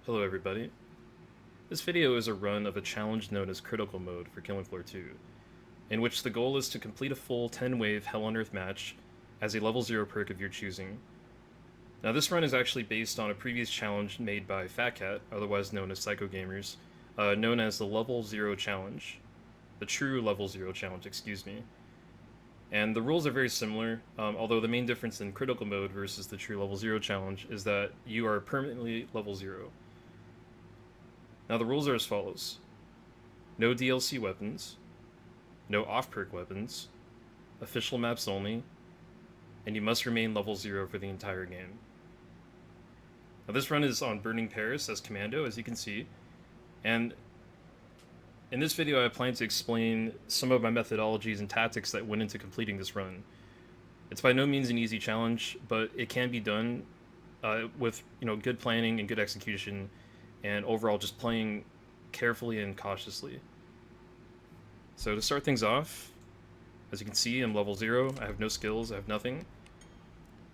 Hello everybody. This video is a run of a challenge known as Critical Mode for Killing Floor 2, in which the goal is to complete a full 10-wave Hell on Earth match as a level 0 perk of your choosing. Now this run is actually based on a previous challenge made by Fat Cat, otherwise known as Psycho Gamers, known as the Level 0 Challenge. The True Level 0 Challenge, excuse me. And the rules are very similar, although the main difference in Critical Mode versus the True Level 0 Challenge is that you are permanently level 0. Now the rules are as follows. No DLC weapons, no off-perk weapons, official maps only, and you must remain level 0 for the entire game. Now this run is on Burning Paris as Commando, as you can see, and in this video I plan to explain some of my methodologies and tactics that went into completing this run. It's by no means an easy challenge, but it can be done with good planning and good execution, and overall just playing carefully and cautiously. So to start things off, as you can see, I'm level 0, I have no skills, I have nothing.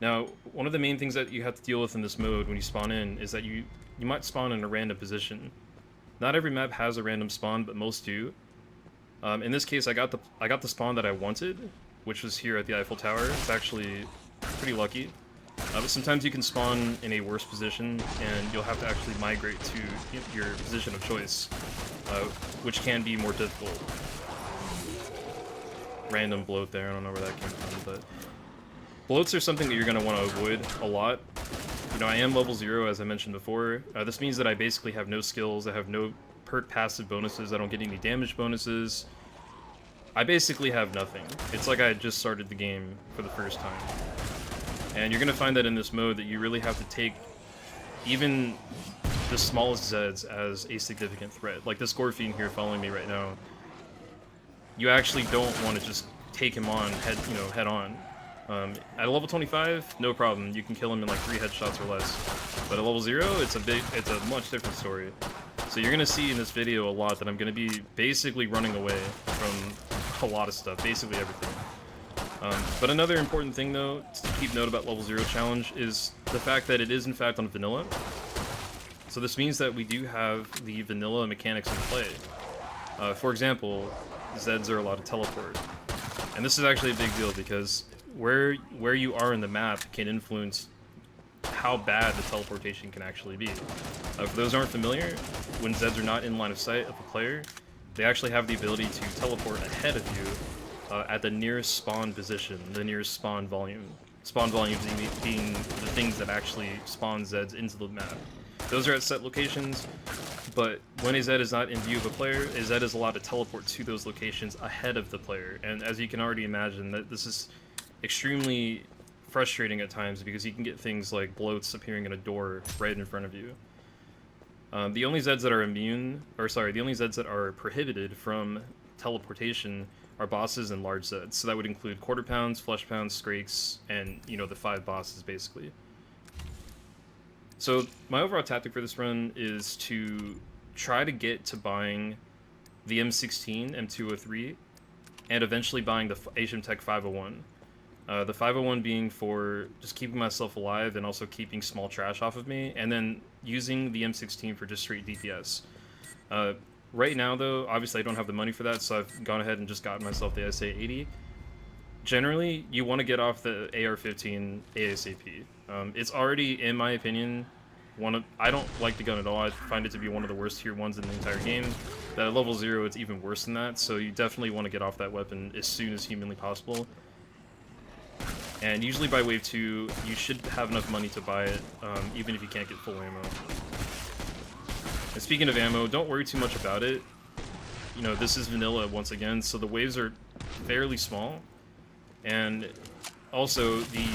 Now, one of the main things that you have to deal with in this mode when you spawn in is that you might spawn in a random position. Not every map has a random spawn, but most do. In this case, I got the spawn that I wanted, which was here at the Eiffel Tower. It's actually pretty lucky. But sometimes you can spawn in a worse position, and you'll have to actually migrate to your position of choice, which can be more difficult. Random bloat there, I don't know where that came from, but bloats are something that you're going to want to avoid a lot. I am level 0, as I mentioned before. This means that I basically have no skills, I have no perk passive bonuses, I don't get any damage bonuses. I basically have nothing. It's like I just started the game for the first time. And you're going to find that in this mode that you really have to take even the smallest Zeds as a significant threat. Like this Gorfiend here following me right now. You actually don't want to just take him on head on. At level 25, no problem. You can kill him in like 3 headshots or less. But at level 0, it's a much different story. So you're going to see in this video a lot that I'm going to be basically running away from a lot of stuff, basically everything. But another important thing, though, to keep note about Level 0 Challenge is the fact that it is, in fact, on vanilla. So this means that we do have the vanilla mechanics in play. For example, Zeds are allowed to teleport. And this is actually a big deal because where you are in the map can influence how bad the teleportation can actually be. For those who aren't familiar, when Zeds are not in line of sight of a player, they actually have the ability to teleport ahead of you at the nearest spawn position, the nearest spawn volume. Spawn volumes being the things that actually spawn Zeds into the map. Those are at set locations, but when a Zed is not in view of a player, a Zed is allowed to teleport to those locations ahead of the player. And as you can already imagine, that this is extremely frustrating at times because you can get things like bloats appearing in a door right in front of you. The only Zeds that are the only Zeds that are prohibited from teleportation are bosses and large Zeds. So that would include quarter pounds, flesh pounds, skrakes, and the 5 bosses basically. So my overall tactic for this run is to try to get to buying the M16, M203, and eventually buying the Asian Tech 501. The 501 being for just keeping myself alive and also keeping small trash off of me, and then using the M16 for just straight DPS. Right now, though, obviously I don't have the money for that, so I've gone ahead and just gotten myself the SA-80. Generally, you want to get off the AR-15 ASAP. It's already, in my opinion, I don't like the gun at all. I find it to be one of the worst tier 1s in the entire game. But at level 0, it's even worse than that, so you definitely want to get off that weapon as soon as humanly possible. And usually by wave 2, you should have enough money to buy it, even if you can't get full ammo. And speaking of ammo, don't worry too much about it. This is vanilla once again, so the waves are fairly small. And also, the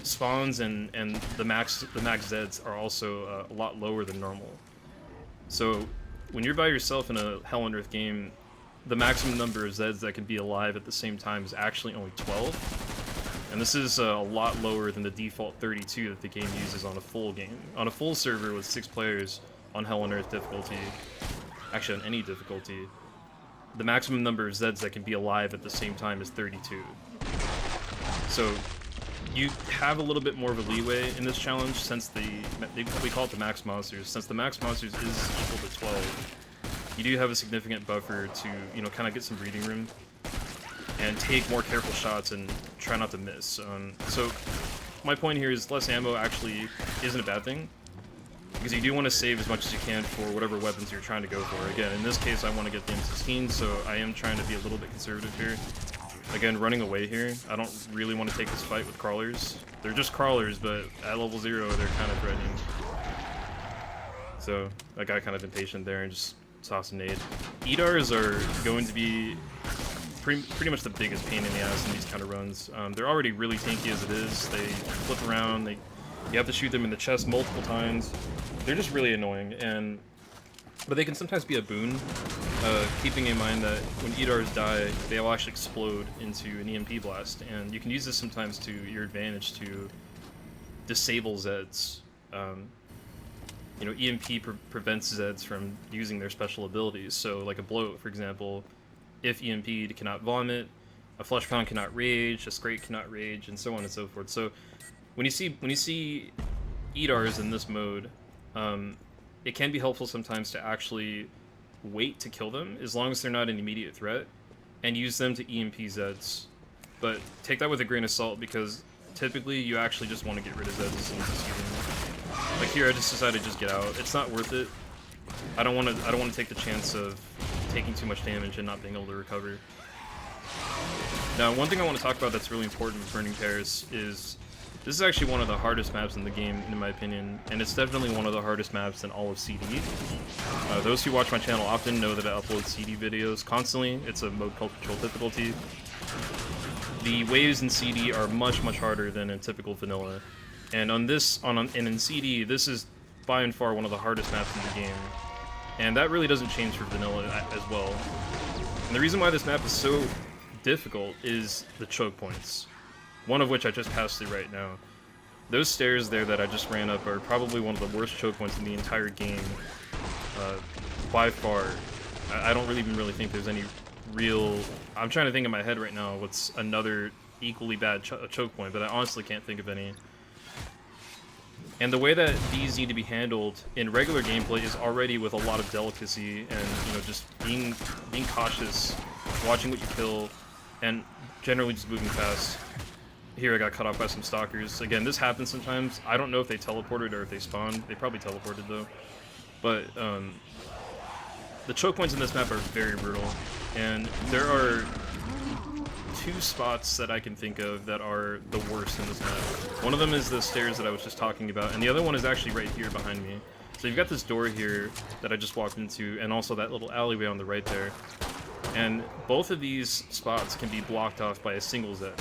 spawns and the max Zeds are also a lot lower than normal. So when you're by yourself in a Hell on Earth game, the maximum number of Zeds that can be alive at the same time is actually only 12. And this is a lot lower than the default 32 that the game uses on a full game. On a full server with 6 players on Hell on Earth difficulty, actually on any difficulty, the maximum number of Zeds that can be alive at the same time is 32. So you have a little bit more of a leeway in this challenge since we call it the max monsters. Since the max monsters is equal to 12, you do have a significant buffer to, you know, kind of get some breathing room and take more careful shots and try not to miss. So my point here is less ammo actually isn't a bad thing, because you do want to save as much as you can for whatever weapons you're trying to go for. Again, in this case, I want to get the M16, so I am trying to be a little bit conservative here. Again, running away here. I don't really want to take this fight with crawlers. They're just crawlers, but at level 0, they're kind of threatening. So I got kind of impatient there and just tossed a nade. EDARs are going to be pretty much the biggest pain in the ass in these kind of runs. They're already really tanky as it is. They flip around. You have to shoot them in the chest multiple times. They're just really annoying, but they can sometimes be a boon, keeping in mind that when EDARs die, they will actually explode into an EMP blast, and you can use this sometimes to your advantage to disable Zeds. You know, EMP prevents Zeds from using their special abilities, so like a bloat, for example, if EMP'd cannot vomit, a flesh pound cannot rage, a scrate cannot rage, and so on and so forth. So when you see EDARs in this mode, it can be helpful sometimes to actually wait to kill them, as long as they're not an immediate threat, and use them to EMP Zeds. But take that with a grain of salt, because typically you actually just want to get rid of Zeds as soon as you see them. Like here, I just decided to just get out. It's not worth it. I don't want to take the chance of taking too much damage and not being able to recover. Now, one thing I want to talk about that's really important with Burning Pairs is this is actually one of the hardest maps in the game, in my opinion, and it's definitely one of the hardest maps in all of CD. Those who watch my channel often know that I upload CD videos constantly. It's a mode called Control Difficulty. The waves in CD are much harder than in typical vanilla, and in CD, this is by and far one of the hardest maps in the game, and that really doesn't change for vanilla as well. And the reason why this map is so difficult is the choke points, one of which I just passed through right now. Those stairs there that I just ran up are probably one of the worst choke points in the entire game, by far. I don't even really think there's any real... I'm trying to think in my head right now what's another equally bad choke point, but I honestly can't think of any. And the way that these need to be handled in regular gameplay is already with a lot of delicacy and, you know, just being cautious, watching what you kill, and generally just moving fast. Here I got cut off by some stalkers. Again, this happens sometimes. I don't know if they teleported or if they spawned. They probably teleported though. But the choke points in this map are very brutal, and there are 2 spots that I can think of that are the worst in this map. One of them is the stairs that I was just talking about, and the other one is actually right here behind me. So you've got this door here that I just walked into, and also that little alleyway on the right there. And both of these spots can be blocked off by a single Zed.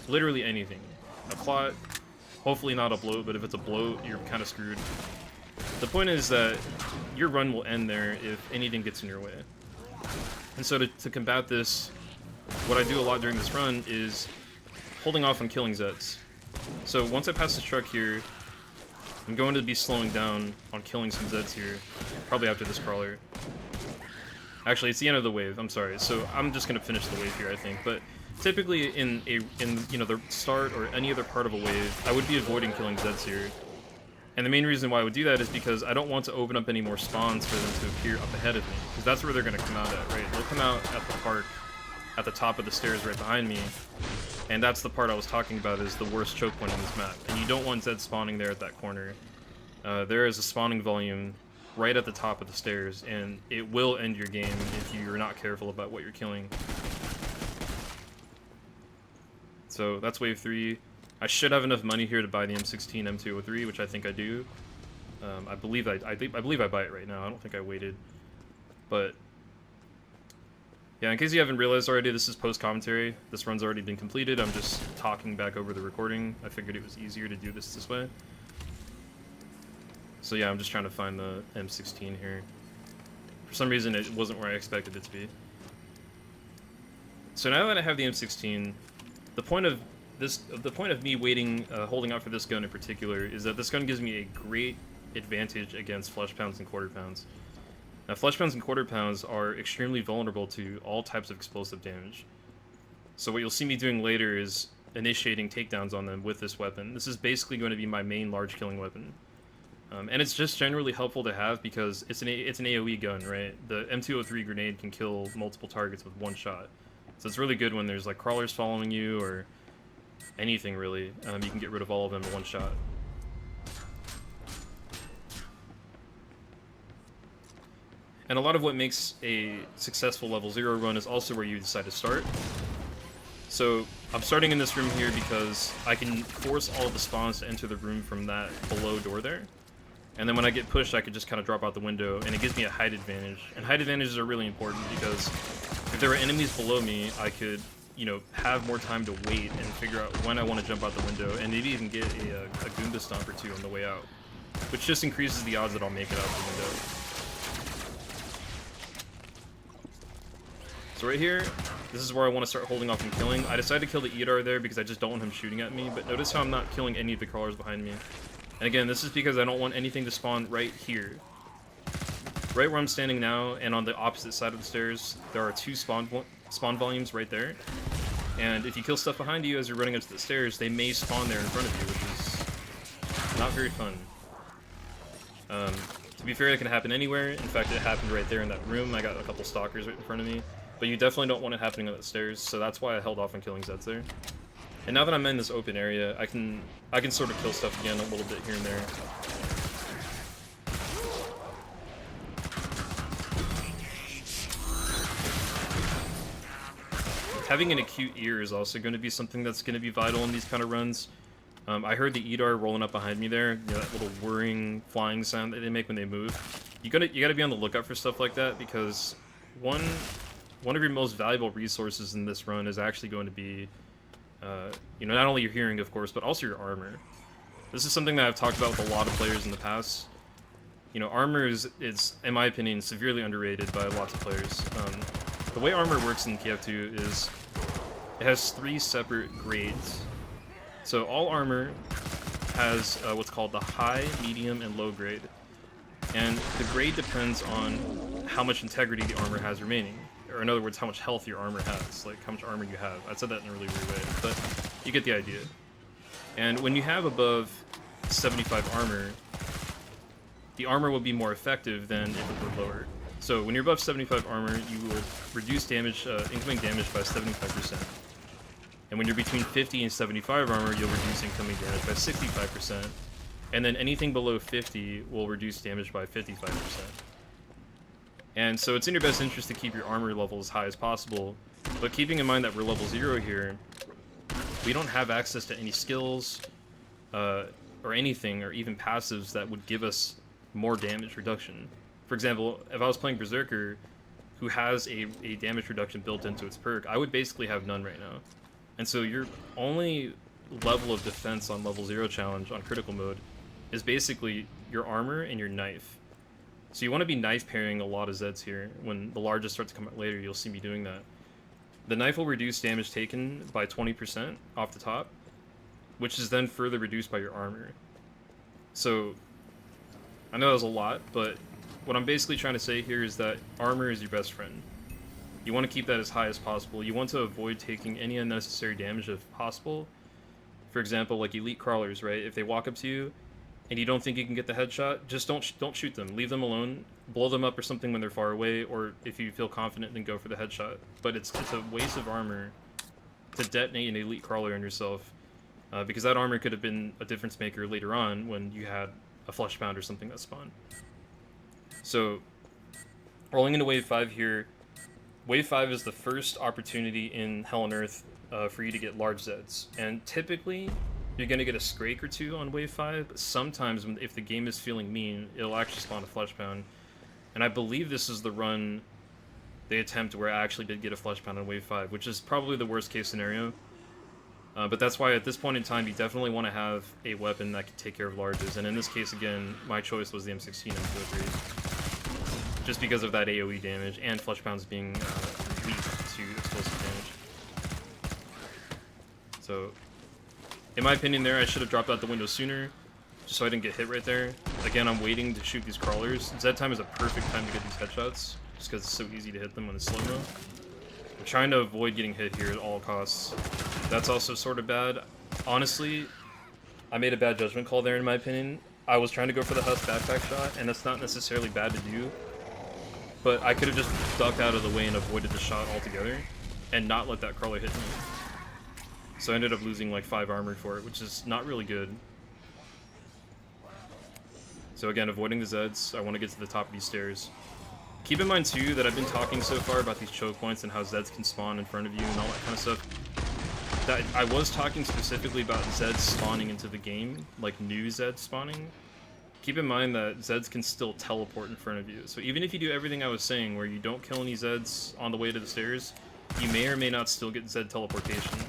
Literally anything. A clot, hopefully not a bloat, but if it's a bloat, you're kind of screwed. The point is that your run will end there if anything gets in your way. And so to combat this, what I do a lot during this run is holding off on killing Zeds. So once I pass this truck here, I'm going to be slowing down on killing some Zeds here, probably after this crawler. Actually, it's the end of the wave, I'm sorry. So I'm just going to finish the wave here, I think. But typically in you know, the start or any other part of a wave, I would be avoiding killing Zeds here. And the main reason why I would do that is because I don't want to open up any more spawns for them to appear up ahead of me, because that's where they're going to come out at, right? They'll come out at the park, at the top of the stairs right behind me, and that's the part I was talking about is the worst choke point in this map. And you don't want Zed spawning there at that corner. There is a spawning volume right at the top of the stairs, and it will end your game if you're not careful about what you're killing. So that's wave 3. I should have enough money here to buy the M16 M203, which I think I do. I believe I buy it right now. I don't think I waited. But yeah, in case you haven't realized already, this is post-commentary. This run's already been completed. I'm just talking back over the recording. I figured it was easier to do this way. So yeah, I'm just trying to find the M16 here. For some reason, it wasn't where I expected it to be. So now that I have the M16, the point of me waiting, holding out for this gun in particular, is that this gun gives me a great advantage against flesh pounds and quarter pounds. Now, flesh pounds and quarter pounds are extremely vulnerable to all types of explosive damage. So what you'll see me doing later is initiating takedowns on them with this weapon. This is basically going to be my main large killing weapon. And it's just generally helpful to have because it's an AoE gun, right? The M203 grenade can kill multiple targets with one shot. So it's really good when there's like crawlers following you or anything really. You can get rid of all of them in one shot. And a lot of what makes a successful level 0 run is also where you decide to start. So I'm starting in this room here because I can force all of the spawns to enter the room from that below door there. And then when I get pushed, I could just kind of drop out the window, and it gives me a height advantage. And height advantages are really important because if there were enemies below me, I could, you know, have more time to wait and figure out when I want to jump out the window, and maybe even get a Goomba Stomp or two on the way out, which just increases the odds that I'll make it out the window. So right here, this is where I want to start holding off and killing. I decided to kill the Edar there because I just don't want him shooting at me, but notice how I'm not killing any of the crawlers behind me. And again, this is because I don't want anything to spawn right here. Right where I'm standing now, and on the opposite side of the stairs, there are 2 spawn volumes right there. And if you kill stuff behind you as you're running up the stairs, they may spawn there in front of you, which is not very fun. To be fair, it can happen anywhere. In fact, it happened right there in that room. I got a couple stalkers right in front of me. But you definitely don't want it happening on the stairs, so that's why I held off on killing Zeds there. And now that I'm in this open area, I can sort of kill stuff again a little bit here and there. Having an acute ear is also going to be something that's going to be vital in these kind of runs. I heard the Edar rolling up behind me there, you know, that little whirring flying sound that they make when they move. You gotta be on the lookout for stuff like that because one of your most valuable resources in this run is actually going to be, you know, not only your hearing, of course, but also your armor. This is something that I've talked about with a lot of players in the past. You know, armor is in my opinion, severely underrated by lots of players. The way armor works in KF2 is it has 3 separate grades. So all armor has what's called the high, medium, and low grade. And the grade depends on how much integrity the armor has remaining. Or in other words, how much health your armor has, like how much armor you have. I said that in a really weird way, but you get the idea. And when you have above 75 armor, the armor will be more effective than if it were lower. So when you're above 75 armor, you will reduce damage, incoming damage by 75%. And when you're between 50 and 75 armor, you'll reduce incoming damage by 65%. And then anything below 50 will reduce damage by 55%. And so it's in your best interest to keep your armor level as high as possible, but keeping in mind that we're level 0 here, we don't have access to any skills, or anything, or even passives that would give us more damage reduction. For example, if I was playing Berserker, who has a damage reduction built into its perk, I would basically have none right now. And so your only level of defense on level 0 challenge on critical mode is basically your armor and your knife. So you want to be knife parrying a lot of Zeds here. When the largest start to come out later, you'll see me doing that. The knife will reduce damage taken by 20% off the top, which is then further reduced by your armor. So, I know that was a lot, but what I'm basically trying to say here is that armor is your best friend. You want to keep that as high as possible. You want to avoid taking any unnecessary damage if possible. For example, like elite crawlers, right? If they walk up to you, and you don't think you can get the headshot, just don't shoot them. Leave them alone. Blow them up or something when they're far away, or if you feel confident, then go for the headshot. But it's a waste of armor to detonate an elite crawler on yourself, because that armor could have been a difference maker later on when you had a flesh pound or something that spawned. So, rolling into Wave 5 here, Wave 5 is the first opportunity in Hell on Earth for you to get large Zeds. And typically, you're going to get a Scrake or 2 on Wave 5, but sometimes if the game is feeling mean, it'll actually spawn a Flesh Pound. And I believe this is the run they attempt where I actually did get a Flesh Pound on Wave 5, which is probably the worst case scenario. But that's why at this point in time, you definitely want to have a weapon that can take care of larges. And in this case, again, my choice was the M16 M203. Just because of that AoE damage, and Flesh Pounds being weak to explosive damage. So, in my opinion there, I should have dropped out the window sooner, just so I didn't get hit right there. Again, I'm waiting to shoot these crawlers. Zed time is a perfect time to get these headshots, just because it's so easy to hit them when it's slow-mo. I'm trying to avoid getting hit here at all costs. That's also sort of bad. Honestly, I made a bad judgment call there in my opinion. I was trying to go for the Husk backpack shot, and that's not necessarily bad to do. But I could have just ducked out of the way and avoided the shot altogether, and not let that crawler hit me. So I ended up losing like 5 armor for it, which is not really good. So again, avoiding the Zeds, I want to get to the top of these stairs. Keep in mind too that I've been talking so far about these choke points and how Zeds can spawn in front of you and all that kind of stuff. That I was talking specifically about Zeds spawning into the game, like new Zeds spawning. Keep in mind that Zeds can still teleport in front of you. So even if you do everything I was saying, where you don't kill any Zeds on the way to the stairs, you may or may not still get Zed teleportation.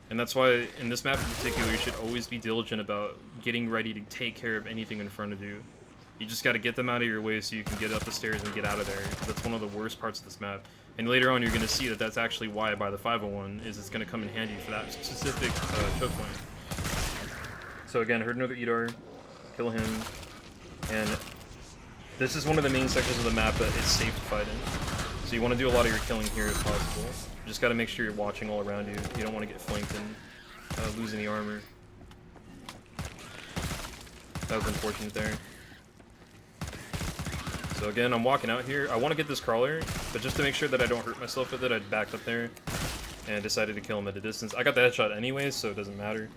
And that's why, in this map in particular, you should always be diligent about getting ready to take care of anything in front of you. You just gotta get them out of your way so you can get up the stairs and get out of there. That's one of the worst parts of this map. And later on, you're gonna see that that's actually why I buy the 501, is it's gonna come in handy for that specific choke point. So again, heard another Edar, kill him, and this is one of the main sections of the map that it's safe to fight in. So you want to do a lot of your killing here if possible. You just got to make sure you're watching all around you. You don't want to get flanked and lose any armor. That was unfortunate there. So again, I'm walking out here. I want to get this crawler, but just to make sure that I don't hurt myself with it, I backed up there and decided to kill him at a distance. I got the headshot anyway, so it doesn't matter.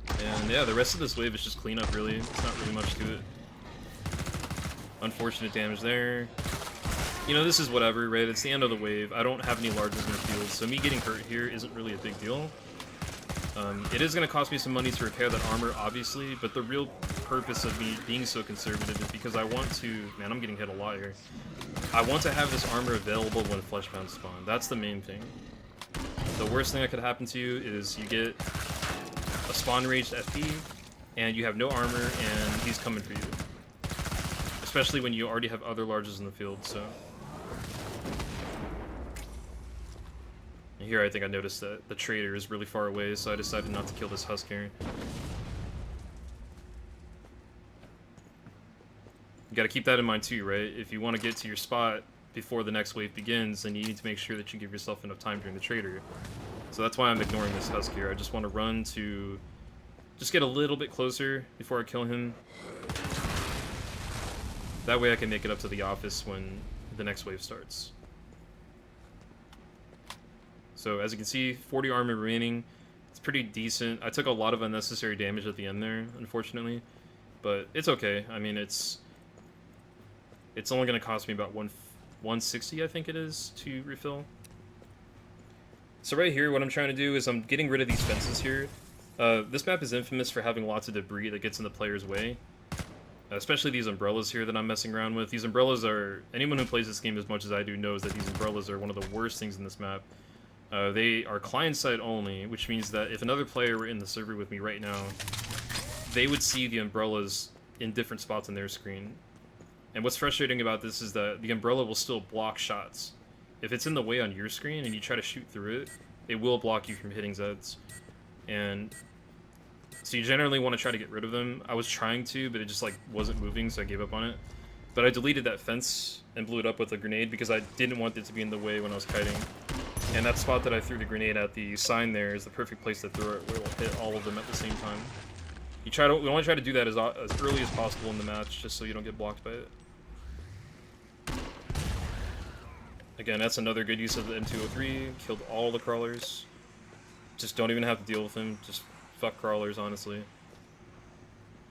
And yeah, the rest of this wave is just cleanup, really. It's not really much to it. Unfortunate damage there. You know, this is whatever, right? It's the end of the wave. I don't have any larges in the field, so me getting hurt here isn't really a big deal. It is going to cost me some money to repair that armor, obviously, but the real purpose of me being so conservative is because I want to... Man, I'm getting hit a lot here. I want to have this armor available when Fleshbound spawn. That's the main thing. The worst thing that could happen to you is you get a spawn raged FP, and you have no armor, and he's coming for you. Especially when you already have other larges in the field, so... And here I think I noticed that the trader is really far away, so I decided not to kill this Husk here. You gotta keep that in mind too, right? If you want to get to your spot before the next wave begins, then you need to make sure that you give yourself enough time during the trader. So that's why I'm ignoring this Husk here. I just want to run to just get a little bit closer before I kill him. That way I can make it up to the office when the next wave starts. So as you can see, 40 armor remaining. It's pretty decent. I took a lot of unnecessary damage at the end there, unfortunately. But it's okay. I mean, it's only going to cost me about 160, I think it is, to refill. So right here, what I'm trying to do is I'm getting rid of these fences here. This map is infamous for having lots of debris that gets in the player's way. Especially these umbrellas here that I'm messing around with. These umbrellas are... Anyone who plays this game as much as I do knows that these umbrellas are one of the worst things in this map. They are client-side only, which means that if another player were in the server with me right now, they would see the umbrellas in different spots on their screen. And what's frustrating about this is that the umbrella will still block shots. If it's in the way on your screen and you try to shoot through it, it will block you from hitting Zeds. And so you generally want to try to get rid of them. I was trying to, but it just like wasn't moving, so I gave up on it. But I deleted that fence and blew it up with a grenade because I didn't want it to be in the way when I was kiting. And that spot that I threw the grenade at, the sign there, is the perfect place to throw it, where it will hit all of them at the same time. We want to try to do that as early as possible in the match, just so you don't get blocked by it. Again, that's another good use of the M203. Killed all the crawlers. Just don't even have to deal with them. Just fuck crawlers, honestly.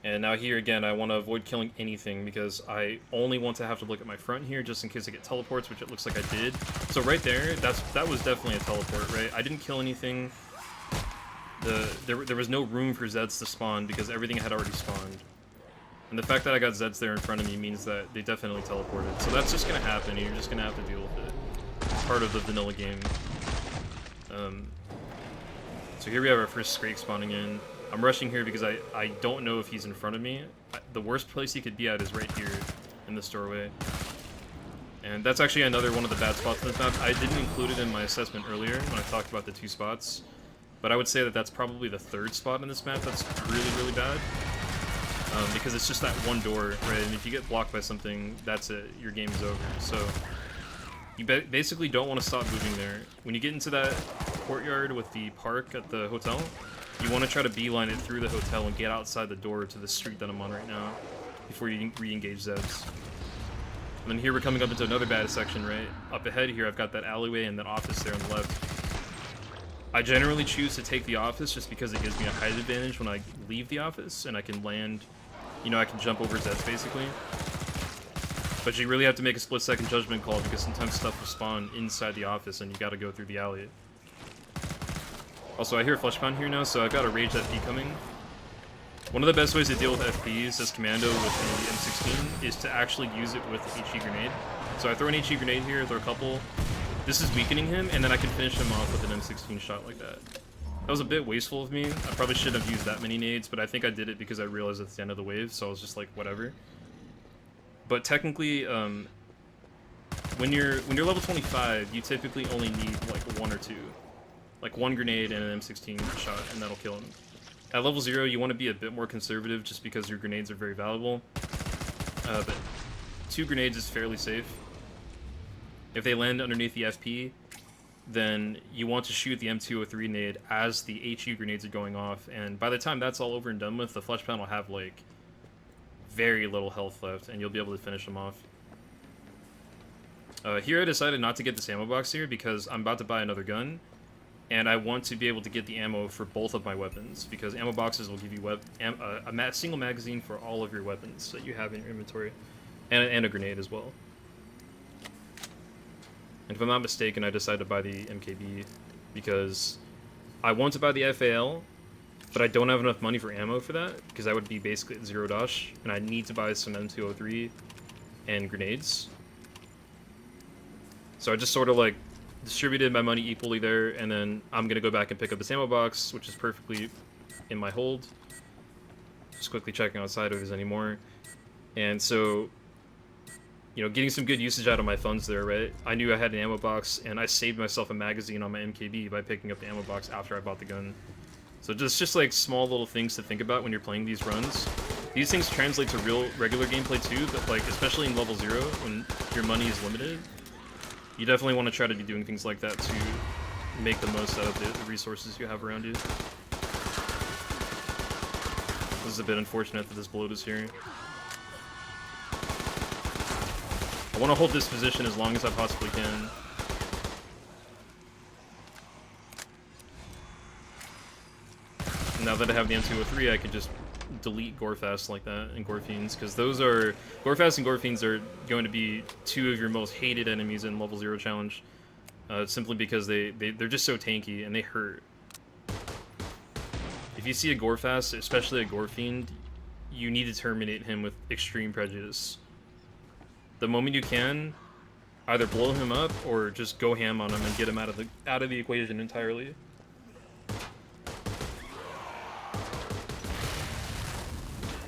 And now here again, I want to avoid killing anything because I only want to have to look at my front here just in case I get teleports, which it looks like I did. So right there, that was definitely a teleport, right? I didn't kill anything. There was no room for Zeds to spawn because everything had already spawned. And the fact that I got Zeds there in front of me means that they definitely teleported. So that's just going to happen, and you're just going to have to deal with it. It's part of the vanilla game. So here we have our first Scrake spawning in. I'm rushing here because I don't know if he's in front of me. The worst place he could be at is right here in this doorway. And that's actually another one of the bad spots in this map. I didn't include it in my assessment earlier when I talked about the 2 spots. But I would say that that's probably the 3rd spot in this map that's really, really bad. Because it's just that one door, right? And if you get blocked by something, that's it. Your game is over. So You basically don't want to stop moving there. When you get into that courtyard with the park at the hotel, you want to try to beeline it through the hotel and get outside the door to the street that I'm on right now before you re-engage Zeds. And then here we're coming up into another bad section, right? Up ahead here, I've got that alleyway and that office there on the left. I generally choose to take the office just because it gives me a height advantage when I leave the office, and I can land, you know, I can jump over Zeds basically. But you really have to make a split-second judgment call because sometimes stuff will spawn inside the office and you gotta go through the alley. Also, I hear a flesh pound here now, so I've got a rage FP coming. One of the best ways to deal with FPs as Commando with the M16 is to actually use it with HE grenade. So I throw an HE grenade here, throw a couple. This is weakening him, and then I can finish him off with an M16 shot like that. That was a bit wasteful of me. I probably shouldn't have used that many nades, but I think I did it because I realized it's the end of the wave, so I was just like, whatever. But technically, when you're level 25, you typically only need like one or two. Like one grenade and an M16 shot, and that'll kill him. At level 0, you want to be a bit more conservative just because your grenades are very valuable. But 2 grenades is fairly safe. If they land underneath the FP, then you want to shoot the M203 nade as the HU grenades are going off, and by the time that's all over and done with, the flesh pound will have like very little health left, and you'll be able to finish them off. Here I decided not to get this ammo box here because I'm about to buy another gun, and I want to be able to get the ammo for both of my weapons, because ammo boxes will give you a single magazine for all of your weapons that you have in your inventory, and a grenade as well. And if I'm not mistaken, I decided to buy the MKB because I want to buy the FAL, but I don't have enough money for ammo for that, because that would be basically at 0 dosh, and I need to buy some M203 and grenades. So I just sort of like distributed my money equally there, and then I'm gonna go back and pick up this ammo box, which is perfectly in my hold. Just quickly checking outside if there's any more. And so, you know, getting some good usage out of my funds there, right? I knew I had an ammo box, and I saved myself a magazine on my MKB by picking up the ammo box after I bought the gun. So just like small little things to think about when you're playing these runs. These things translate to regular gameplay too, but like especially in level 0 when your money is limited, you definitely want to try to be doing things like that to make the most out of the resources you have around you. This is a bit unfortunate that this bloat is here. I want to hold this position as long as I possibly can. Now that I have the M203, I can just delete Gorefast like that and Gorfiends, because those are... Gorefast and Gorfiends are going to be 2 of your most hated enemies in level 0 challenge. Simply because they're just so tanky and they hurt. If you see a Gorefast, especially a Gorfiend, you need to terminate him with extreme prejudice. The moment you can, either blow him up or just go ham on him and get him out of the equation entirely.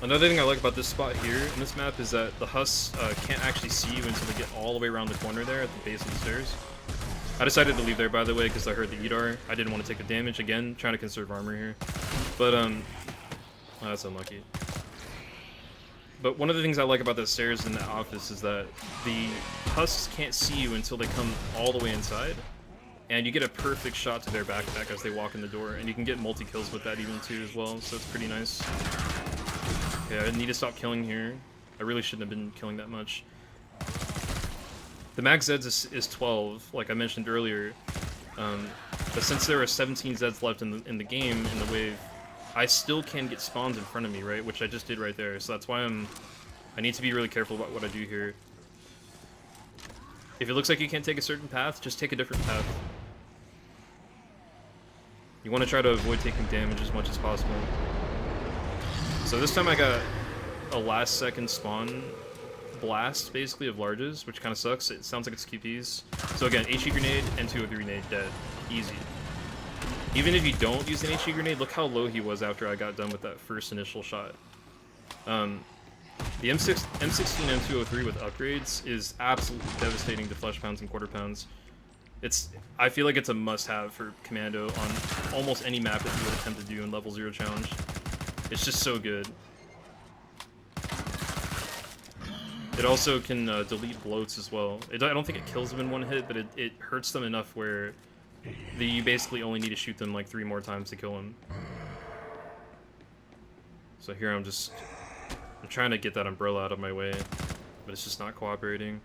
Another thing I like about this spot here in this map is that the Husks can't actually see you until they get all the way around the corner there at the base of the stairs. I decided to leave there, by the way, because I heard the EDAR. I didn't want to take the damage. Again, trying to conserve armor here. But, oh, that's unlucky. But one of the things I like about the stairs in the office is that the Husks can't see you until they come all the way inside. And you get a perfect shot to their backpack as they walk in the door. And you can get multi-kills with that even too as well, so it's pretty nice. Okay, I need to stop killing here. I really shouldn't have been killing that much. The max Zeds is 12, like I mentioned earlier. But since there are 17 Zeds left in the game, in the wave, I still can get spawns in front of me, right? Which I just did right there. So that's why I need to be really careful about what I do here. If it looks like you can't take a certain path, just take a different path. You want to try to avoid taking damage as much as possible. So this time I got a last second spawn blast, basically, of larges, which kind of sucks. It sounds like it's QPs. So again, HE grenade and 203 grenade, dead. Easy. Even if you don't use an HE grenade, look how low he was after I got done with that first initial shot. The M16 M203 with upgrades is absolutely devastating to flesh pounds and quarter pounds. I feel like it's a must-have for Commando on almost any map that you would attempt to do in level 0 challenge. It's just so good. It also can delete bloats as well. I don't think it kills them in one hit, but it hurts them enough where you basically only need to shoot them like 3 more times to kill them. So here I'm trying to get that umbrella out of my way, but it's just not cooperating,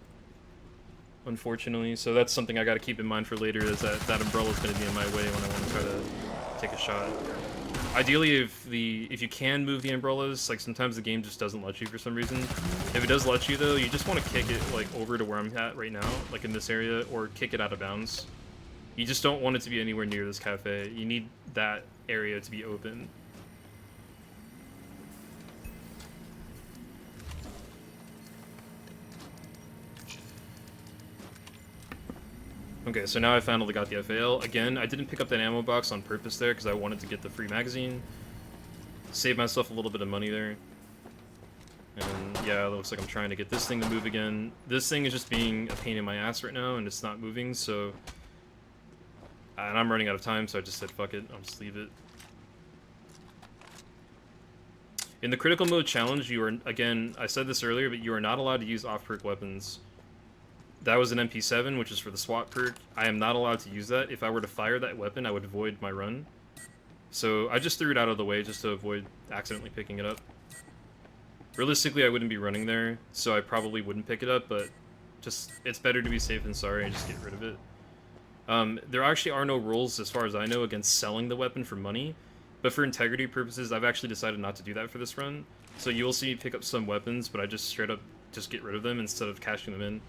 unfortunately. So that's something I got to keep in mind for later, is that umbrella is going to be in my way when I want to try to take a shot. Ideally, if you can move the umbrellas, like sometimes the game just doesn't let you for some reason. If it does let you though, you just want to kick it like over to where I'm at right now, like in this area, or kick it out of bounds. You just don't want it to be anywhere near this cafe. You need that area to be open. Okay, so now I finally got the FAL. Again, I didn't pick up that ammo box on purpose there because I wanted to get the free magazine. Save myself a little bit of money there. And yeah, it looks like I'm trying to get this thing to move again. This thing is just being a pain in my ass right now, and it's not moving, so... And I'm running out of time, so I just said, fuck it, I'll just leave it. In the critical mode challenge, you are, again, I said this earlier, but you are not allowed to use off-perk weapons. That was an MP7, which is for the SWAT perk. I am not allowed to use that. If I were to fire that weapon, I would void my run. So I just threw it out of the way just to avoid accidentally picking it up. Realistically, I wouldn't be running there, so I probably wouldn't pick it up, but just, it's better to be safe than sorry and just get rid of it. There actually are no rules, as far as I know, against selling the weapon for money, but for integrity purposes, I've actually decided not to do that for this run. So you will see me pick up some weapons, but I just straight up just get rid of them instead of cashing them in.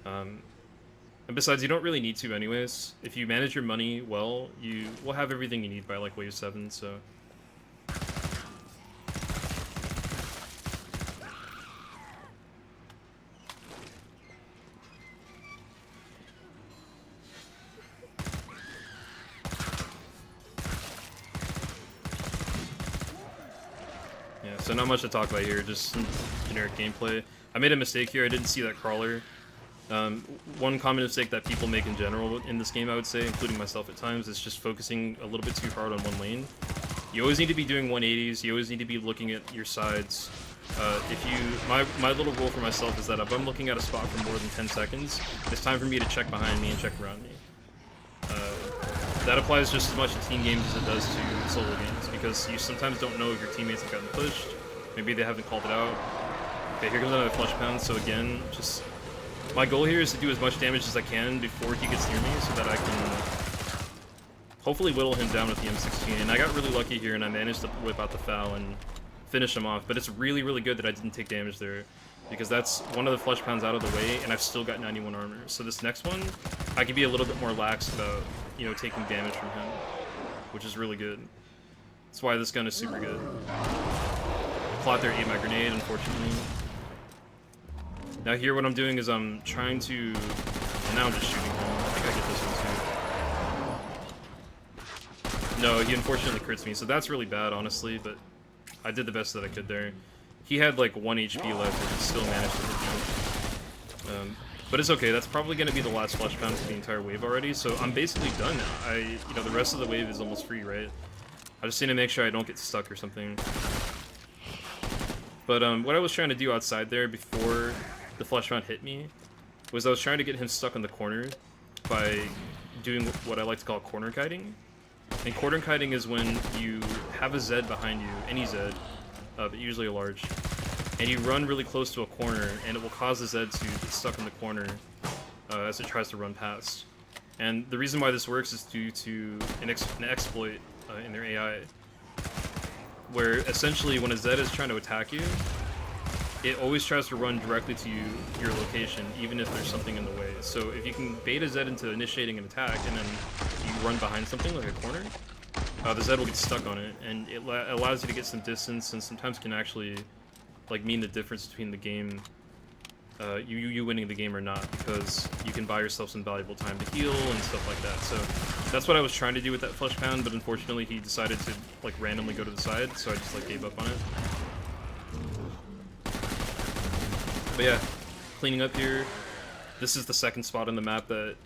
And besides, you don't really need to anyways. If you manage your money well, you will have everything you need by like wave 7, so... Yeah, so not much to talk about here, just some generic gameplay. I made a mistake here, I didn't see that crawler. One common mistake that people make in general in this game, I would say, including myself at times, is just focusing a little bit too hard on one lane. You always need to be doing 180s, you always need to be looking at your sides. My little rule for myself is that if I'm looking at a spot for more than 10 seconds, it's time for me to check behind me and check around me. That applies just as much to team games as it does to solo games, because you sometimes don't know if your teammates have gotten pushed, maybe they haven't called it out. Okay, here comes another flush pound, so again, just... My goal here is to do as much damage as I can before he gets near me, so that I can hopefully whittle him down with the M16. And I got really lucky here, and I managed to whip out the foul and finish him off. But it's really, really good that I didn't take damage there, because that's one of the flush pounds out of the way, and I've still got 91 armor. So this next one, I can be a little bit more lax about, you know, taking damage from him, which is really good. That's why this gun is super good. Plot there, ate my grenade, unfortunately. Now here what I'm doing is I'm trying to... Well, now I'm just shooting him. I think I get this one too. No, he unfortunately crits me, so that's really bad, honestly, but I did the best that I could there. He had like 1 HP left, and he still managed to hit me. But it's okay, that's probably going to be the last flush pound for the entire wave already, so I'm basically done now. You know, the rest of the wave is almost free, right? I just need to make sure I don't get stuck or something. But what I was trying to do outside there before the flush round hit me was I was trying to get him stuck in the corner by doing what I like to call corner kiting. And corner kiting is when you have a Z behind you, any Z, but usually a large, and you run really close to a corner, and it will cause the Z to get stuck in the corner as it tries to run past. And the reason why this works is due to an exploit in their AI, where essentially when a Z is trying to attack you, it always tries to run directly to your location, even if there's something in the way. So if you can bait a Z into initiating an attack, and then you run behind something like a corner, the Z will get stuck on it, and it allows you to get some distance, and sometimes can actually like mean the difference between the game, you winning the game or not, because you can buy yourself some valuable time to heal and stuff like that. So that's what I was trying to do with that flush pound, but unfortunately he decided to like randomly go to the side, so I just like gave up on it. But yeah, cleaning up here. This is the second spot on the map that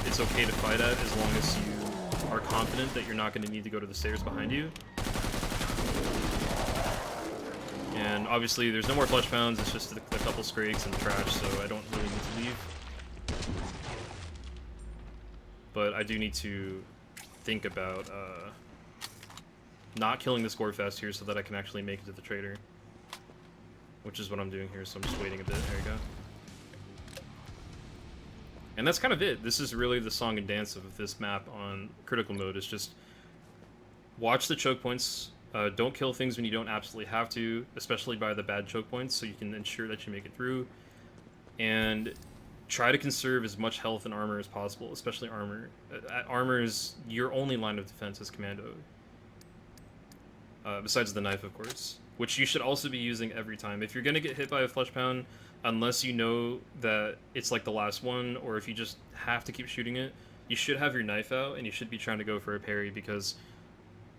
it's okay to fight at as long as you are confident that you're not going to need to go to the stairs behind you. And And obviously there's no more flesh pounds, it's just a couple scrakes and trash, so I don't really need to leave. But I do need to think about not killing the score fast here so that I can actually make it to the trader. Which is what I'm doing here, so I'm just waiting a bit. There you go. And that's kind of it. This is really the song and dance of this map on critical mode. It's just watch the choke points. Don't kill things when you don't absolutely have to, especially by the bad choke points, so you can ensure that you make it through. And try to conserve as much health and armor as possible, especially armor. Armor is your only line of defense as Commando. Besides the knife, of course. Which you should also be using every time. If you're going to get hit by a flesh pound, unless you know that it's like the last one, or if you just have to keep shooting it, you should have your knife out, and you should be trying to go for a parry, because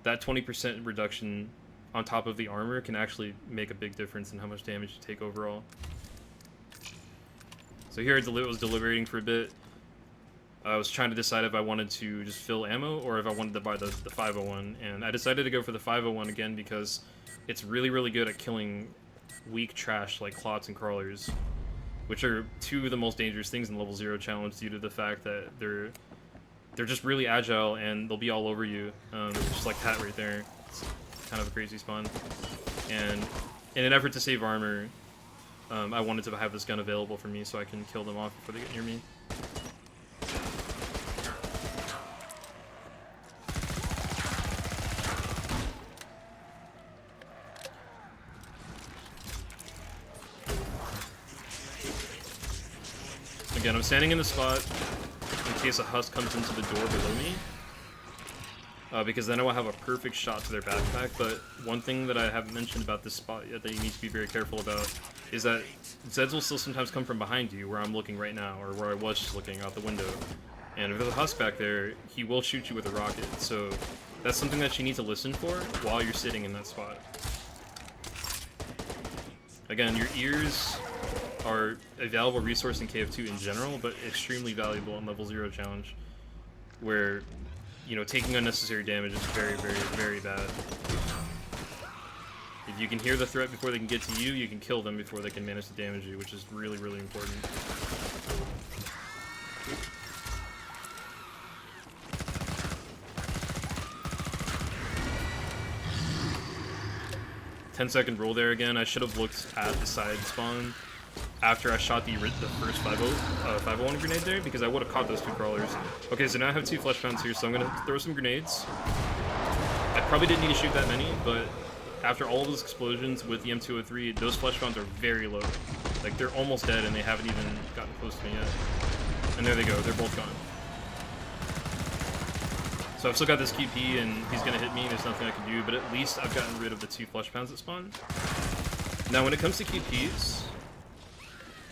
that 20% reduction on top of the armor can actually make a big difference in how much damage you take overall. So here I was deliberating for a bit. I was trying to decide if I wanted to just fill ammo, or if I wanted to buy the 501, and I decided to go for the 501 again because it's really, really good at killing weak trash like clots and crawlers, which are two of the most dangerous things in level 0 challenge due to the fact that they're just really agile and they'll be all over you, just like that right there. It's kind of a crazy spawn. And in an effort to save armor, I wanted to have this gun available for me so I can kill them off before they get near me. Again, I'm standing in the spot in case a husk comes into the door below me, because then I will have a perfect shot to their backpack. But one thing that I haven't mentioned about this spot yet that you need to be very careful about is that Zeds will still sometimes come from behind you, where I'm looking right now, or where I was just looking out the window. And if there's a husk back there, he will shoot you with a rocket. So that's something that you need to listen for while you're sitting in that spot. Again, your ears are a valuable resource in KF2 in general, but extremely valuable in level 0 challenge, where, you know, taking unnecessary damage is very, very, very bad. If you can hear the threat before they can get to you, you can kill them before they can manage to damage you, which is really, really important. Ten-second roll there again. I should have looked at the side spawn after I shot the first 501 grenade there, because I would have caught those two crawlers. Okay, so now I have 2 flesh pounds here, so I'm going to throw some grenades. I probably didn't need to shoot that many, but after all of those explosions with the M203, those flesh pounds are very low. Like, they're almost dead, and they haven't even gotten close to me yet. And there they go, they're both gone. So I've still got this QP, and he's going to hit me, there's nothing I can do, but at least I've gotten rid of the 2 flesh pounds that spawn. Now, when it comes to QPs,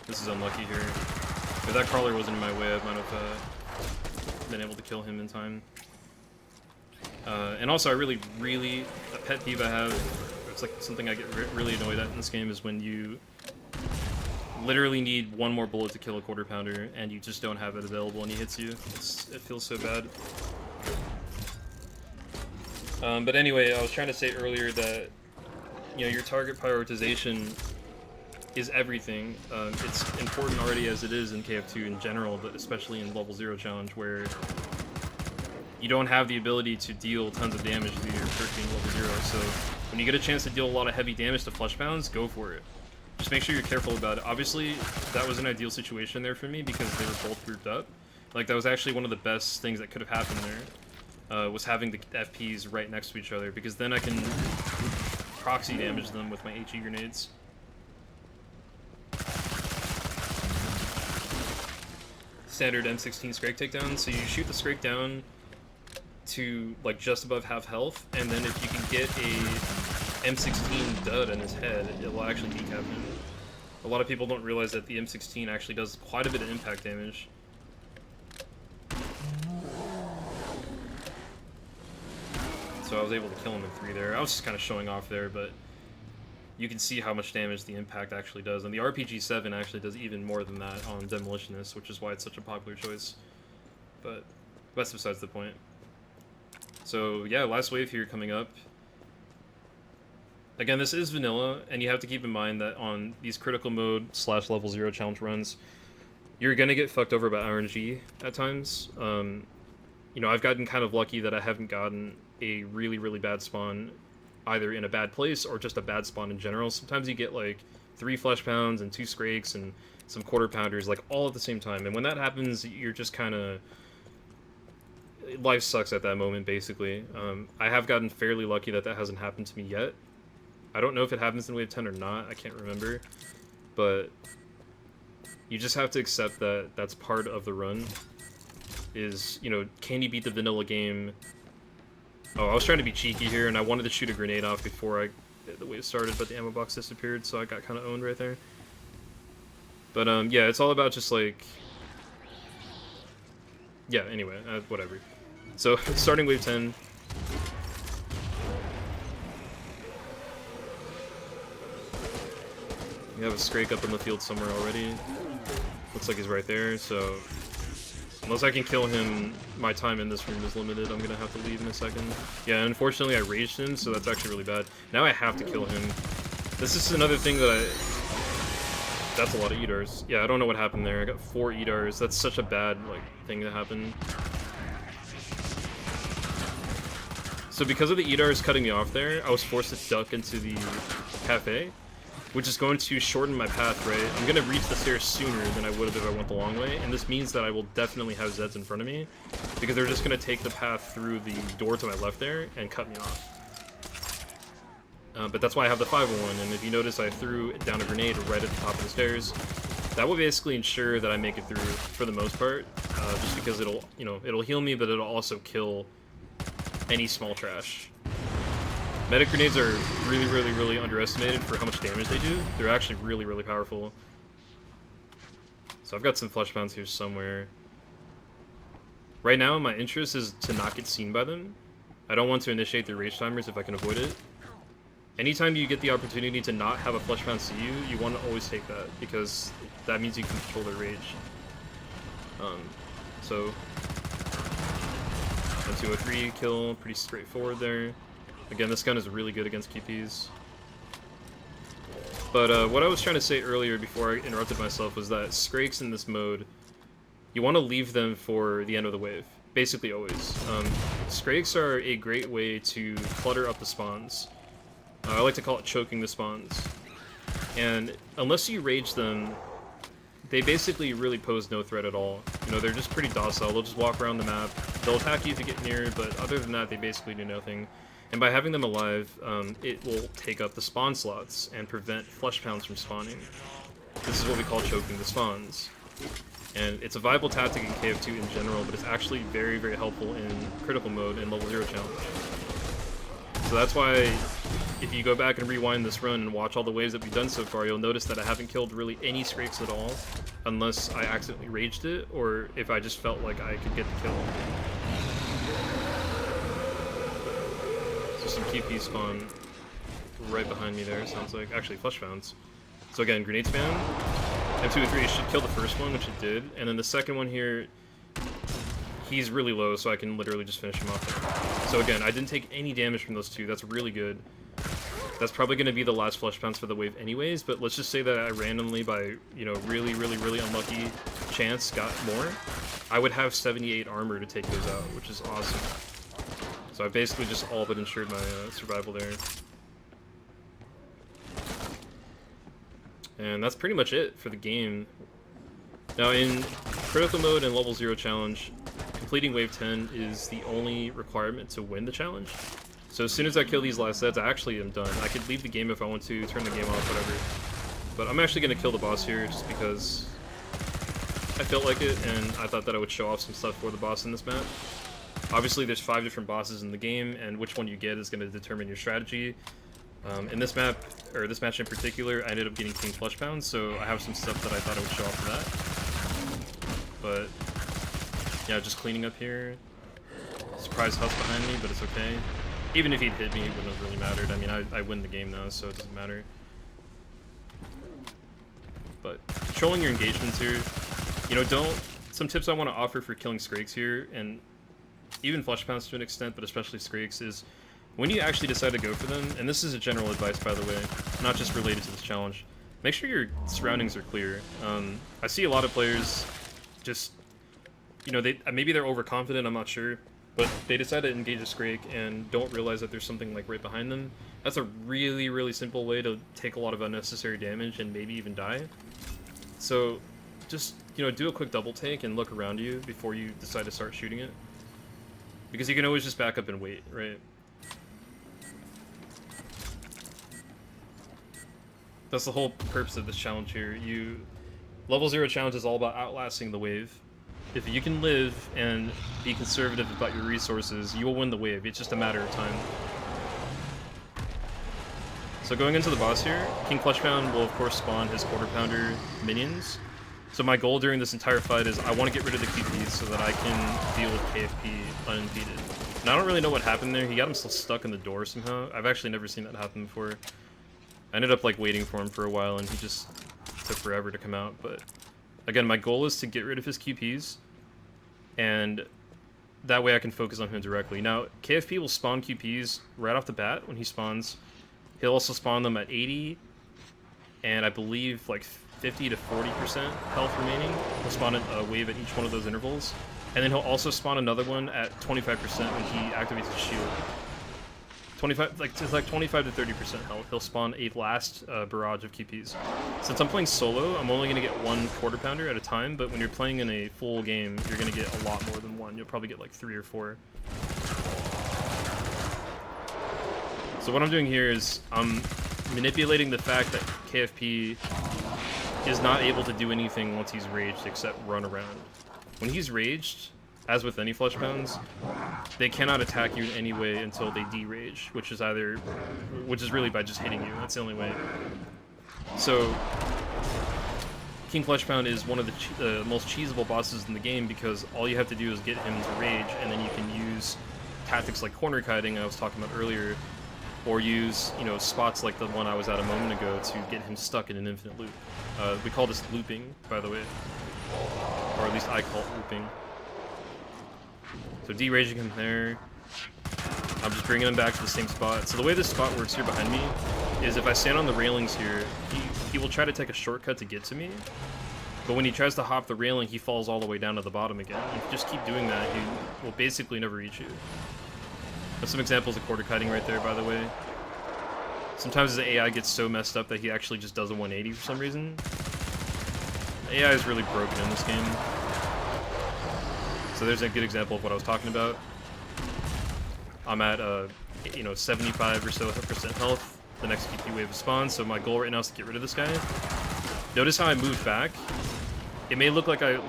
this is unlucky here. If that crawler wasn't in my way, I might have been able to kill him in time. And also, I really, a pet peeve I have, it's like something I get really annoyed at in this game, is when you literally need one more bullet to kill a quarter pounder, and you just don't have it available and he hits you. It feels so bad. But anyway, I was trying to say earlier that, you know, your target prioritization is everything. It's important already as it is in KF2 in general, but especially in level 0 challenge, where you don't have the ability to deal tons of damage due to your perk being level 0. So when you get a chance to deal a lot of heavy damage to flesh pounds, go for it. Just make sure you're careful about it. Obviously, that was an ideal situation there for me because they were both grouped up. Like, that was actually one of the best things that could have happened there, was having the FPs right next to each other, because then I can proxy damage them with my HE grenades. Standard M16 Scrake takedown. So you shoot the Scrake down to like just above half health, and then if you can get a M16 dud in his head, it will actually decap him. A lot of people don't realize that the M16 actually does quite a bit of impact damage. So I was able to kill him in 3 there. I was just kind of showing off there, but you can see how much damage the impact actually does. And the RPG-7 actually does even more than that on Demolitionist, which is why it's such a popular choice. But that's besides the point. So yeah, last wave here coming up. Again, this is vanilla, and you have to keep in mind that on these critical mode / level 0 challenge runs, you're gonna get fucked over by RNG at times. You know, I've gotten kind of lucky that I haven't gotten a really, really bad spawn either in a bad place or just a bad spawn in general. Sometimes you get like 3 flesh pounds and 2 scrakes and some quarter pounders like all at the same time, and when that happens, you're just kind of... life sucks at that moment, basically. I have gotten fairly lucky that that hasn't happened to me yet. I don't know if it happens in Wave 10 or not, I can't remember, but you just have to accept that that's part of the run. Is, you know, can you beat the vanilla game? Oh, I was trying to be cheeky here, and I wanted to shoot a grenade off before the wave started, but the ammo box disappeared, so I got kind of owned right there. But, yeah, it's all about just, like... yeah, anyway, whatever. So, starting Wave 10... we have a Scrake up in the field somewhere already. Looks like he's right there, so... unless I can kill him, my time in this room is limited. I'm gonna have to leave in a second. Yeah, unfortunately I raged him, so that's actually really bad. Now I have to kill him. This is another thing that that's a lot of EDARs. Yeah, I don't know what happened there. I got 4 EDARs. That's such a bad, like, thing that happened. So because of the EDARs cutting me off there, I was forced to duck into the cafe, which is going to shorten my path, right? I'm going to reach the stairs sooner than I would have if I went the long way, and this means that I will definitely have Zeds in front of me, because they're just going to take the path through the door to my left there and cut me off. But that's why I have the 501, and if you notice, I threw down a grenade right at the top of the stairs. That will basically ensure that I make it through for the most part, just because it'll, you know, it'll heal me, but it'll also kill any small trash. Medic grenades are really, really, really underestimated for how much damage they do. They're actually really, really powerful. So I've got some flesh pounds here somewhere. Right now, my interest is to not get seen by them. I don't want to initiate their rage timers if I can avoid it. Anytime you get the opportunity to not have a flesh pound see you, you want to always take that, because that means you can control their rage. So... 203 kill, pretty straightforward there. Again, this gun is really good against QPs. But what I was trying to say earlier before I interrupted myself was that Scrakes in this mode, you want to leave them for the end of the wave. Basically always. Scrakes are a great way to clutter up the spawns. I like to call it choking the spawns. And unless you rage them, they basically really pose no threat at all. You know, they're just pretty docile. They'll just walk around the map. They'll attack you if you get near, but other than that, they basically do nothing. And by having them alive, it will take up the spawn slots and prevent flesh pounds from spawning. This is what we call choking the spawns. And it's a viable tactic in KF2 in general, but it's actually very, very helpful in critical mode and level 0 challenge. So that's why, if you go back and rewind this run and watch all the waves that we've done so far, you'll notice that I haven't killed really any Scrakes at all, unless I accidentally raged it, or if I just felt like I could get the kill. So some QP spawn right behind me there, sounds like. Actually, flesh pounds. So again, grenade spam. M203 should kill the first one, which it did, and then the second one here, he's really low, so I can literally just finish him off there. So again, I didn't take any damage from those two. That's really good. That's probably going to be the last flesh pounds for the wave anyways, but let's just say that I randomly, by, you know, really, really, really unlucky chance, got more. I would have 78 armor to take those out, which is awesome. So I basically just all but ensured my survival there. And that's pretty much it for the game. Now in critical mode and level 0 challenge, completing wave 10 is the only requirement to win the challenge. So as soon as I kill these last sets, I actually am done. I could leave the game if I want to, turn the game off, whatever. But I'm actually going to kill the boss here just because I felt like it, and I thought that I would show off some stuff for the boss in this map. Obviously there's 5 different bosses in the game, and which one you get is going to determine your strategy. In this map, or this match in particular, I ended up getting King Flesh Pounds, so I have some stuff that I thought I would show off for that. But yeah, just cleaning up here. Surprise Husk behind me, but it's okay. Even if he'd hit me, it wouldn't have really mattered. I mean, I win the game now, so it doesn't matter. But controlling your engagements here, you know, some tips I want to offer for killing Scrakes here, and even Flesh Pounds to an extent, but especially Scrakes, is when you actually decide to go for them, and this is a general advice by the way, not just related to this challenge, make sure your surroundings are clear. I see a lot of players just, you know, maybe they're overconfident, I'm not sure, but they decide to engage a Scrake and don't realize that there's something like right behind them. That's a really, really simple way to take a lot of unnecessary damage and maybe even die. So just, you know, do a quick double take and look around you before you decide to start shooting it. Because you can always just back up and wait, right? That's the whole purpose of this challenge here. Level 0 challenge is all about outlasting the wave. If you can live and be conservative about your resources, you will win the wave. It's just a matter of time. So going into the boss here, King Clutchbound will of course spawn his Quarter Pounder minions. So my goal during this entire fight is I want to get rid of the QPs so that I can deal with KFP unimpeded. And I don't really know what happened there. He got himself stuck in the door somehow. I've actually never seen that happen before. I ended up like waiting for him for a while and he just took forever to come out. But again, my goal is to get rid of his QPs and that way I can focus on him directly. Now, KFP will spawn QPs right off the bat when he spawns. He'll also spawn them at 80 and I believe like 50 to 40% health remaining. He'll spawn a wave at each one of those intervals. And then he'll also spawn another one at 25% when he activates his shield. 25, it's like 25 to 30% health. He'll spawn a last barrage of QPs. Since I'm playing solo, I'm only going to get one Quarter Pounder at a time, but when you're playing in a full game, you're going to get a lot more than one. You'll probably get like 3 or 4. So what I'm doing here is I'm manipulating the fact that KFP is not able to do anything once he's raged except run around. When he's raged, as with any flesh pounds, they cannot attack you in any way until they de-rage, which is really by just hitting you. That's the only way. So King Clutchbound is one of the most cheesable bosses in the game because all you have to do is get him to rage, and then you can use tactics like corner kiting I was talking about earlier, or use, you know, spots like the one I was at a moment ago to get him stuck in an infinite loop. We call this looping, by the way, or at least I call it looping. So de-raging him there, I'm just bringing him back to the same spot. So the way this spot works here behind me is if I stand on the railings here, he will try to take a shortcut to get to me, but when he tries to hop the railing, he falls all the way down to the bottom again. If you just keep doing that, he will basically never reach you. That's some examples of quarter kiting right there, by the way. Sometimes his AI gets so messed up that he actually just does a 180 for some reason. AI is really broken in this game. So there's a good example of what I was talking about. I'm at, you know, 75 or so % health. The next QP wave is spawned, so my goal right now is to get rid of this guy. Notice how I moved back. It may look like I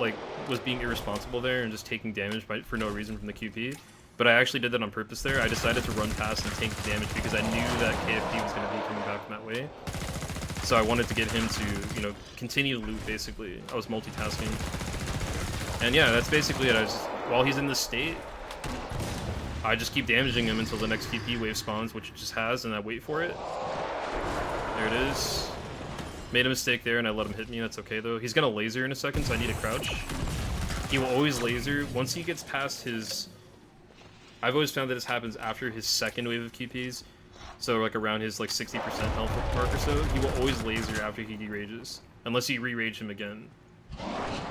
was being irresponsible there and just taking damage for no reason from the QP, but I actually did that on purpose there. I decided to run past and take the damage because I knew that KFP was going to be coming back from that way. So I wanted to get him to, you know, continue to loot, basically. I was multitasking. And yeah, that's basically it. While he's in this state, I just keep damaging him until the next QP wave spawns, which it just has, and I wait for it. There it is. Made a mistake there, and I let him hit me. That's okay, though. He's going to laser in a second, so I need to crouch. He will always laser. Once he gets past his... I've always found that this happens after his second wave of QPs. So like around his like 60% health mark or so, he will always laser after he de-rages, unless you re-rage him again.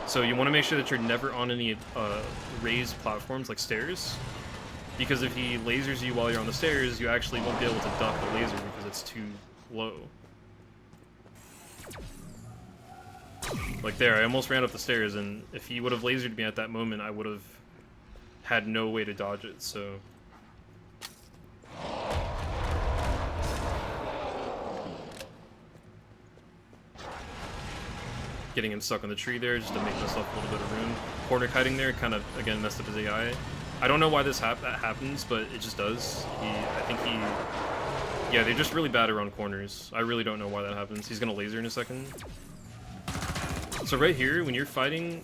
So you want to make sure that you're never on any raised platforms like stairs, because if he lasers you while you're on the stairs, you actually won't be able to duck the laser because it's too low. Like there, I almost ran up the stairs, and if he would have lasered me at that moment, I would have had no way to dodge it, so... Getting him stuck on the tree there just to make myself a little bit of room. Corner kiting there kind of, again, messed up his AI. I don't know why that happens, but it just does. Yeah, they're just really bad around corners. I really don't know why that happens. He's gonna laser in a second. So right here, when you're fighting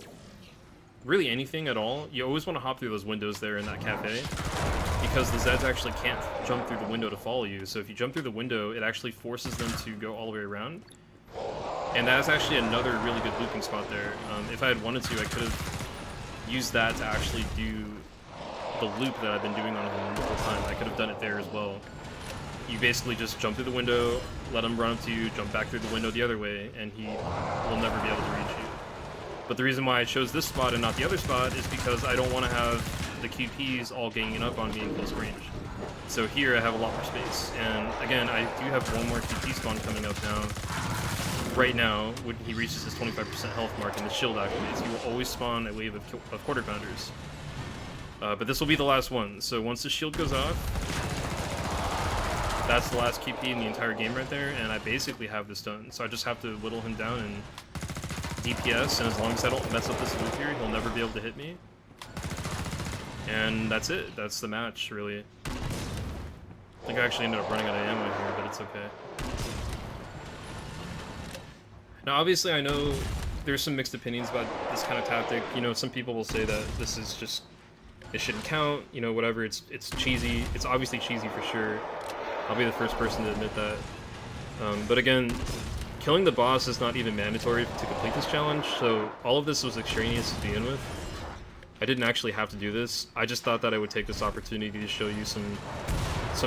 really anything at all, you always want to hop through those windows there in that cafe, because the Zeds actually can't jump through the window to follow you. So if you jump through the window, it actually forces them to go all the way around. And that's actually another really good looping spot there. If I had wanted to, I could have used that to actually do the loop that I've been doing on him the whole time. I could have done it there as well. You basically just jump through the window, let him run up to you, jump back through the window the other way, and he will never be able to reach you. But the reason why I chose this spot and not the other spot is because I don't want to have the QPs all ganging up on me in close range. So here I have a lot more space. And again, I do have one more QP spawn coming up now. Right now, when he reaches his 25% health mark and the shield activates, he will always spawn a wave of quarter pounders. But this will be the last one. So once the shield goes off, that's the last QP in the entire game right there, and I basically have this done. So I just have to whittle him down and DPS, and as long as I don't mess up this loop here, he'll never be able to hit me. And that's it. That's the match, really. I think I actually ended up running out of ammo here, but it's okay. Now, obviously, I know there's some mixed opinions about this kind of tactic. You know, some people will say that this is just, it shouldn't count, you know, whatever, it's cheesy. It's obviously cheesy for sure. I'll be the first person to admit that. But again, killing the boss is not even mandatory to complete this challenge, so all of this was extraneous to begin with. I didn't actually have to do this. I just thought that I would take this opportunity to show you some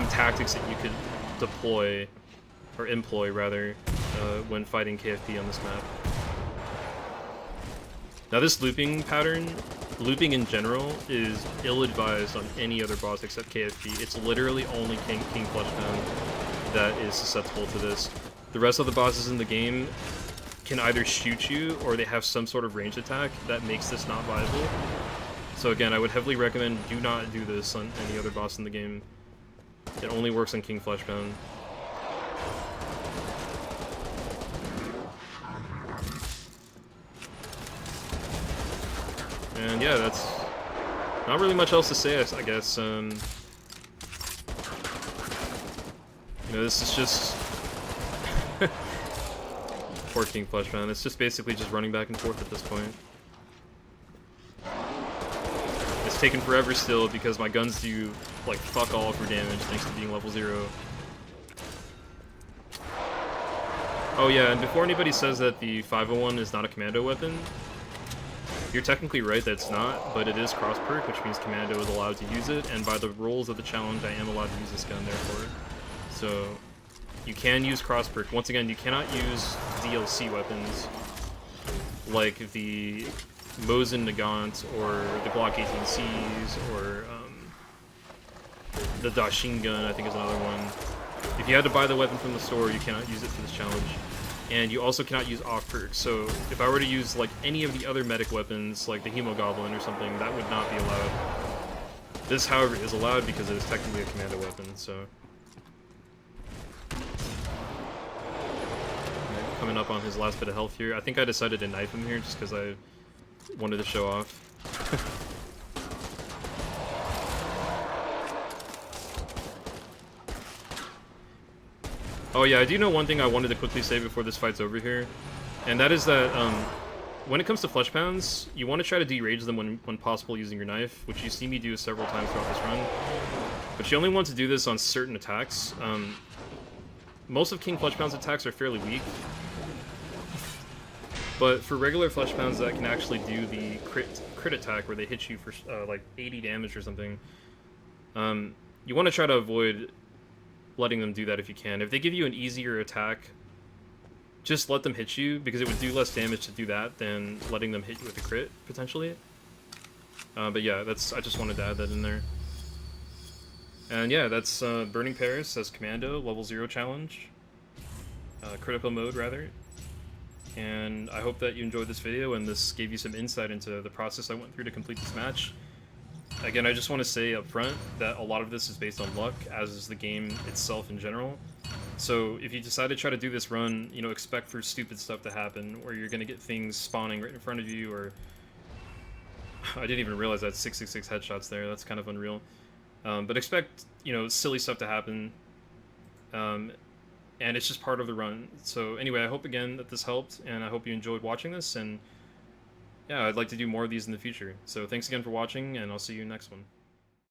tactics that you could deploy, or employ rather, when fighting KFP on this map. Now this looping pattern, looping in general, is ill-advised on any other boss except KFP. It's literally only King Fleshpound that is susceptible to this. The rest of the bosses in the game can either shoot you or they have some sort of ranged attack that makes this not viable. So again, I would heavily recommend do not do this on any other boss in the game. It only works on King Fleshpound. And yeah, that's not really much else to say, I guess. You know, this is just poor King Fleshpound. It's just basically just running back and forth at this point. It's taken forever still because my guns do like fuck all for damage thanks to being level 0. Oh yeah, and before anybody says that the 501 is not a commando weapon, you're technically right that it's not, but it is cross perk, which means Commando is allowed to use it, and by the rules of the challenge, I am allowed to use this gun, therefore. So, you can use cross perk. Once again, you cannot use DLC weapons like the Mosin Nagant or the Glock 18Cs or the Dashin gun, I think is another one. If you had to buy the weapon from the store, you cannot use it for this challenge. And you also cannot use off perks, so if I were to use like any of the other medic weapons, like the Hemogoblin or something, that would not be allowed. This, however, is allowed because it is technically a commando weapon, so... Coming up on his last bit of health here. I think I decided to knife him here just because I wanted to show off. Oh yeah, I do know one thing I wanted to quickly say before this fight's over here, and that is that when it comes to Fleshpounds, you want to try to derage them when possible using your knife, which you see me do several times throughout this run. But you only want to do this on certain attacks. Most of King Fleshpound's attacks are fairly weak, but for regular Fleshpounds that can actually do the crit attack where they hit you for like 80 damage or something, you want to try to avoid letting them do that if you can. If they give you an easier attack, just let them hit you, because it would do less damage to do that than letting them hit you with a crit, potentially. But yeah, I just wanted to add that in there. And yeah, that's Burning Paris as Commando, level 0 challenge. Critical mode, rather. And I hope that you enjoyed this video, and this gave you some insight into the process I went through to complete this match. Again, I just want to say up front that a lot of this is based on luck, as is the game itself in general. So if you decide to try to do this run, you know, expect for stupid stuff to happen, where you're going to get things spawning right in front of you, or... I didn't even realize that 666 headshots there, that's kind of unreal. But expect, you know, silly stuff to happen. And it's just part of the run. So anyway, I hope again that this helped, and I hope you enjoyed watching this, and... yeah, I'd like to do more of these in the future. So thanks again for watching, and I'll see you in the next one.